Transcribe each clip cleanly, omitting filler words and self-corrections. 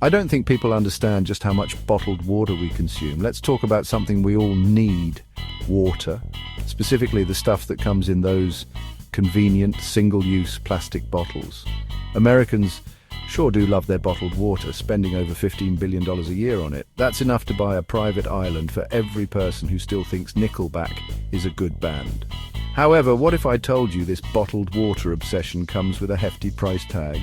I don't think people understand just how much bottled water we consume. Let's talk about something we all need: water. Specifically the stuff that comes in those convenient, single-use plastic bottles. Americans sure do love their bottled water, spending over $15 billion a year on it. That's enough to buy a private island for every person who still thinks Nickelback is a good band. However, what if I told you this bottled water obsession comes with a hefty price tag?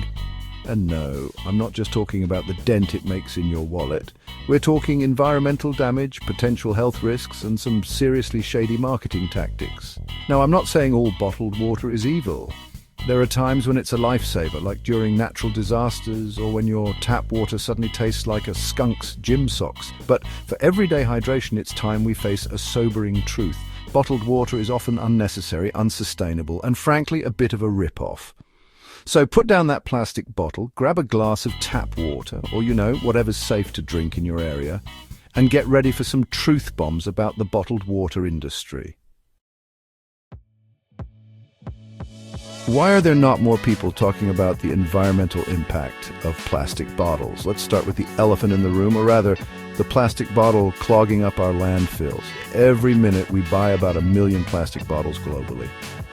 And no, I'm not just talking about the dent it makes in your wallet. We're talking environmental damage, potential health risks, and some seriously shady marketing tactics. Now, I'm not saying all bottled water is evil. There are times when it's a lifesaver, like during natural disasters or when your tap water suddenly tastes like a skunk's gym socks. But for everyday hydration, it's time we face a sobering truth. Bottled water is often unnecessary, unsustainable, and frankly, a bit of a rip-off. So put down that plastic bottle, grab a glass of tap water, or whatever's safe to drink in your area, and get ready for some truth bombs about the bottled water industry. Why are there not more people talking about the environmental impact of plastic bottles? Let's start with the elephant in the room, or rather, the plastic bottle clogging up our landfills. Every minute we buy about 1 million plastic bottles globally.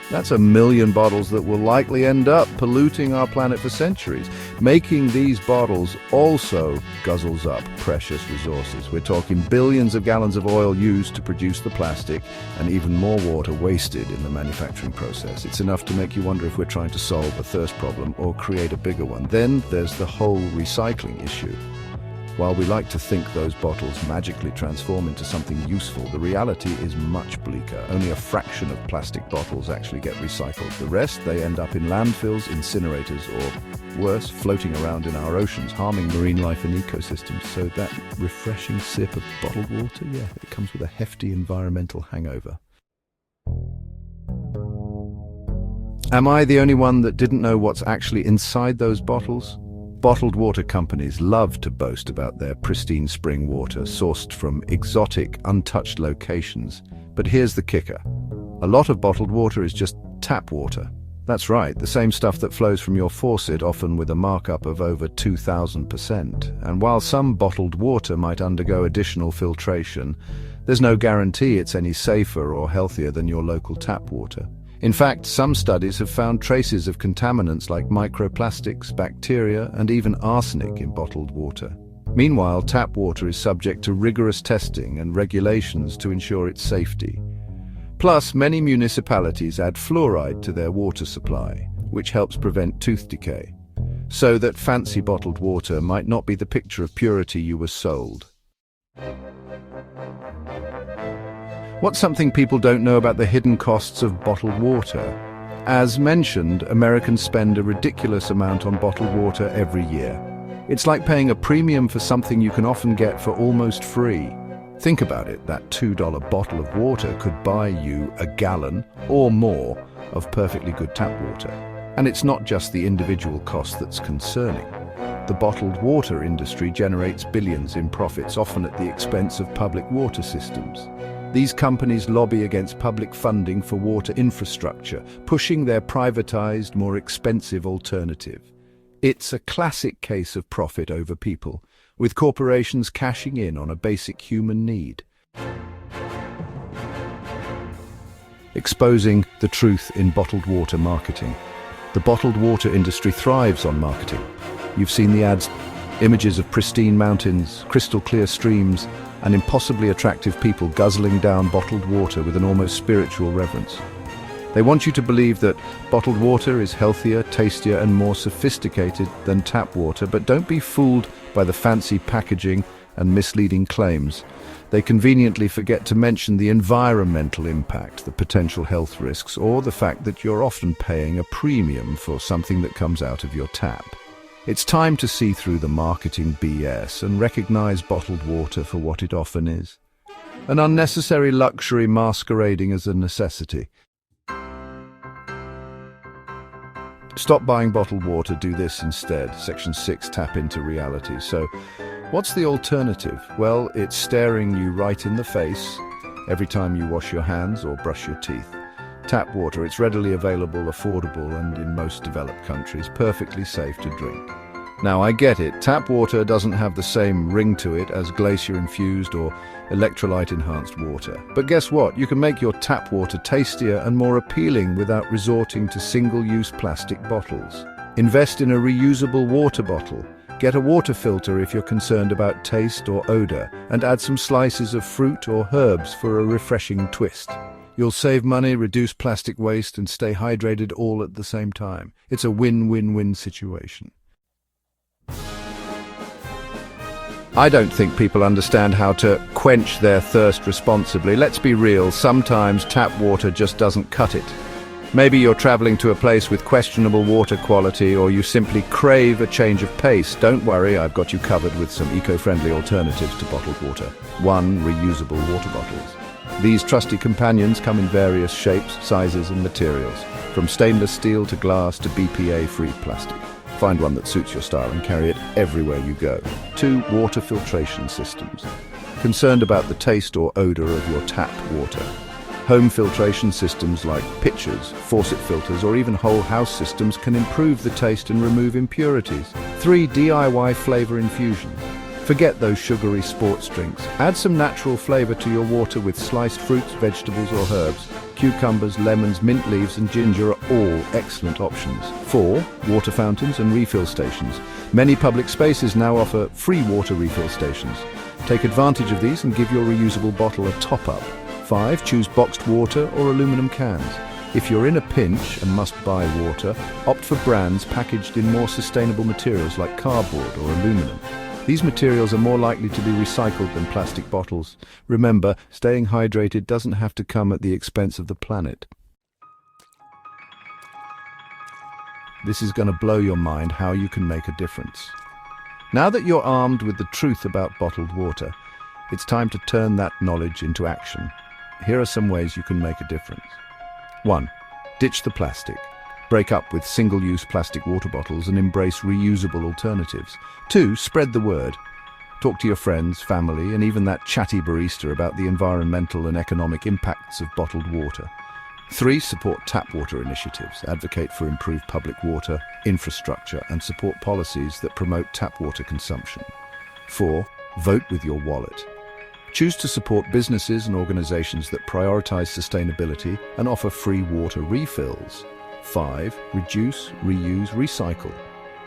That's 1 million bottles that will likely end up polluting our planet for centuries. Making these bottles also guzzles up precious resources. We're talking billions of gallons of oil used to produce the plastic, and even more water wasted in the manufacturing process. It's enough to make you wonder if we're trying to solve a thirst problem or create a bigger one. Then there's the whole recycling issue. While we like to think those bottles magically transform into something useful, the reality is much bleaker. Only a fraction of plastic bottles actually get recycled. The rest, they end up in landfills, incinerators, or worse, floating around in our oceans, harming marine life and ecosystems. So that refreshing sip of bottled water, it comes with a hefty environmental hangover. Am I the only one that didn't know what's actually inside those bottles? Bottled water companies love to boast about their pristine spring water sourced from exotic, untouched locations. But here's the kicker. A lot of bottled water is just tap water. That's right, the same stuff that flows from your faucet, often with a markup of over 2,000%. And while some bottled water might undergo additional filtration, there's no guarantee it's any safer or healthier than your local tap water. In fact, some studies have found traces of contaminants like microplastics, bacteria, and even arsenic in bottled water. Meanwhile, tap water is subject to rigorous testing and regulations to ensure its safety. Plus, many municipalities add fluoride to their water supply, which helps prevent tooth decay. So that fancy bottled water might not be the picture of purity you were sold. What's something people don't know about the hidden costs of bottled water? As mentioned, Americans spend a ridiculous amount on bottled water every year. It's like paying a premium for something you can often get for almost free. Think about it, that $2 bottle of water could buy you a gallon or more of perfectly good tap water. And it's not just the individual cost that's concerning. The bottled water industry generates billions in profits, often at the expense of public water systems. These companies lobby against public funding for water infrastructure, pushing their privatized, more expensive alternative. It's a classic case of profit over people, with corporations cashing in on a basic human need. Exposing the truth in bottled water marketing. The bottled water industry thrives on marketing. You've seen the ads, images of pristine mountains, crystal clear streams, and impossibly attractive people guzzling down bottled water with an almost spiritual reverence. They want you to believe that bottled water is healthier, tastier, and more sophisticated than tap water, but don't be fooled by the fancy packaging and misleading claims. They conveniently forget to mention the environmental impact, the potential health risks, or the fact that you're often paying a premium for something that comes out of your tap. It's time to see through the marketing BS and recognize bottled water for what it often is: an unnecessary luxury masquerading as a necessity. Stop buying bottled water, do this instead. Section 6, tap into reality. So, what's the alternative? Well, it's staring you right in the face every time you wash your hands or brush your teeth. Tap water, it's readily available, affordable, and in most developed countries, perfectly safe to drink. Now, I get it, tap water doesn't have the same ring to it as glacier-infused or electrolyte-enhanced water. But guess what? You can make your tap water tastier and more appealing without resorting to single-use plastic bottles. Invest in a reusable water bottle. Get a water filter if you're concerned about taste or odor, and add some slices of fruit or herbs for a refreshing twist. You'll save money, reduce plastic waste, and stay hydrated all at the same time. It's a win-win-win situation. I don't think people understand how to quench their thirst responsibly. Let's be real, sometimes tap water just doesn't cut it. Maybe you're traveling to a place with questionable water quality, or you simply crave a change of pace. Don't worry, I've got you covered with some eco-friendly alternatives to bottled water. 1. Reusable water bottles. These trusty companions come in various shapes, sizes and materials, from stainless steel to glass to BPA-free plastic. Find one that suits your style and carry it everywhere you go. 2. Water filtration systems. Concerned about the taste or odor of your tap water? Home filtration systems like pitchers, faucet filters, or even whole house systems can improve the taste and remove impurities. 3. DIY flavor infusions. Forget those sugary sports drinks. Add some natural flavor to your water with sliced fruits, vegetables, or herbs. Cucumbers, lemons, mint leaves, and ginger are all excellent options. 4. Water fountains and refill stations. Many public spaces now offer free water refill stations. Take advantage of these and give your reusable bottle a top-up. 5. Choose boxed water or aluminum cans. If you're in a pinch and must buy water, opt for brands packaged in more sustainable materials like cardboard or aluminum. These materials are more likely to be recycled than plastic bottles. Remember, staying hydrated doesn't have to come at the expense of the planet. This is going to blow your mind how you can make a difference. Now that you're armed with the truth about bottled water, it's time to turn that knowledge into action. Here are some ways you can make a difference. 1. Ditch the plastic. Break up with single-use plastic water bottles and embrace reusable alternatives. 2. Spread the word. Talk to your friends, family, and even that chatty barista about the environmental and economic impacts of bottled water. 3. Support tap water initiatives. Advocate for improved public water, infrastructure, and support policies that promote tap water consumption. 4. Vote with your wallet. Choose to support businesses and organizations that prioritize sustainability and offer free water refills. 5. Reduce, reuse, recycle.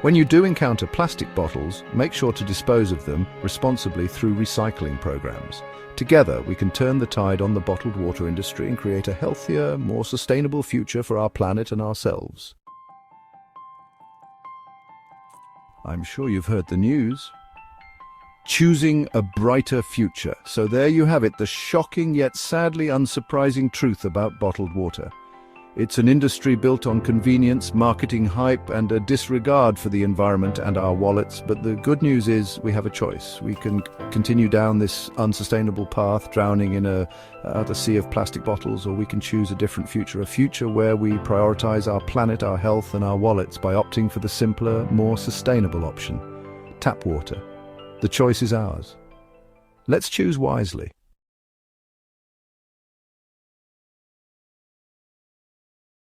When you do encounter plastic bottles, make sure to dispose of them responsibly through recycling programs. Together, we can turn the tide on the bottled water industry and create a healthier, more sustainable future for our planet and ourselves. I'm sure you've heard the news. Choosing a brighter future. So there you have it, the shocking yet sadly unsurprising truth about bottled water. It's an industry built on convenience, marketing hype, and a disregard for the environment and our wallets. But the good news is we have a choice. We can continue down this unsustainable path, drowning in a sea of plastic bottles, or we can choose a different future, a future where we prioritize our planet, our health, and our wallets by opting for the simpler, more sustainable option: tap water. The choice is ours. Let's choose wisely.